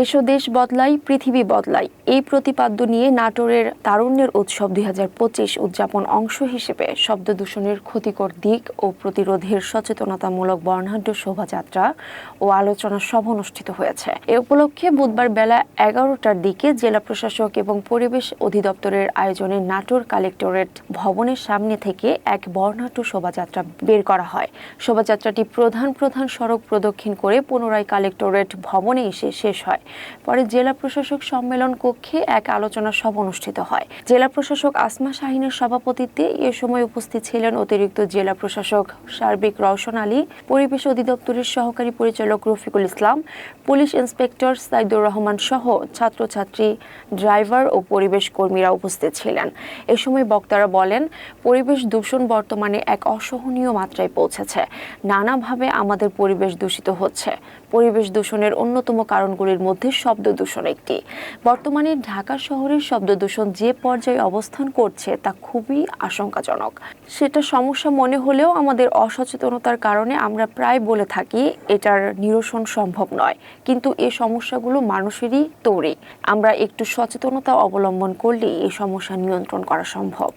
এসো দেশ বদলাই পৃথিবী বদলাই এই প্রতিপাদ্য নিয়ে নাটোরের তারুণ্যের উৎসব 2025 উদযাপন অংশ হিসেবে শব্দ দূষণের ক্ষতিকর দিক ও প্রতিরোধের সচেতনতামূলক বর্ণাঢ্য শোভাযাত্রা ও আলোচনা সভা অনুষ্ঠিত হয়েছে। এ উপলক্ষে বুধবার বেলা 11টার দিকে জেলা প্রশাসক এবং পরিবেশ অধিদপ্তরের আয়োজনে নাটোর কালেক্টরেট ভবনের সামনে থেকে এক বর্ণাঢ্য শোভাযাত্রা বের করা হয়। শোভাযাত্রাটি প্রধান সড়ক প্রদক্ষিণ করে পুনরায় কালেক্টরেট ভবনে এসে শেষ হয়। পরে জেলা প্রশাসক সম্মেলন কক্ষে এক আলোচনা সভা অনুষ্ঠিত হয়। জেলা প্রশাসক আসমা শাহিনের সভাপতিত্বে এ সময় উপস্থিত ছিলেন অতিরিক্ত জেলা প্রশাসক সার্বিক রওশন আলী, পরিবেশ অধিদপ্তরের সহকারী পরিচালক রফিকুল ইসলাম, পুলিশ ইন্সপেক্টর সাইদুর রহমান সহ ছাত্রছাত্রী, ড্রাইভার ও পরিবেশ কর্মীরা উপস্থিত ছিলেন। এ সময় বক্তারা বলেন, পরিবেশ দূষণ বর্তমানে এক অসহনীয় মাত্রায় পৌঁছেছে। নানাভাবে আমাদের পরিবেশ দূষিত হচ্ছে। পরিবেশ দূষণের অন্যতম কারণগুলির মধ্যে শব্দ দূষণ একটি। বর্তমানে ঢাকা শহরের শব্দ দূষণ যে পর্যায়ে অবস্থান করছে তা খুবই আশঙ্কাজনক। সেটা সমস্যা মনে হলেও আমাদের অসচেতনতার কারণে আমরা প্রায় বলে থাকি এটার নিরসন সম্ভব নয়, কিন্তু এই সমস্যাগুলো মানুষেরই তৈরি। আমরা একটু সচেতনতা অবলম্বন করলেই এই সমস্যা নিয়ন্ত্রণ করা সম্ভব।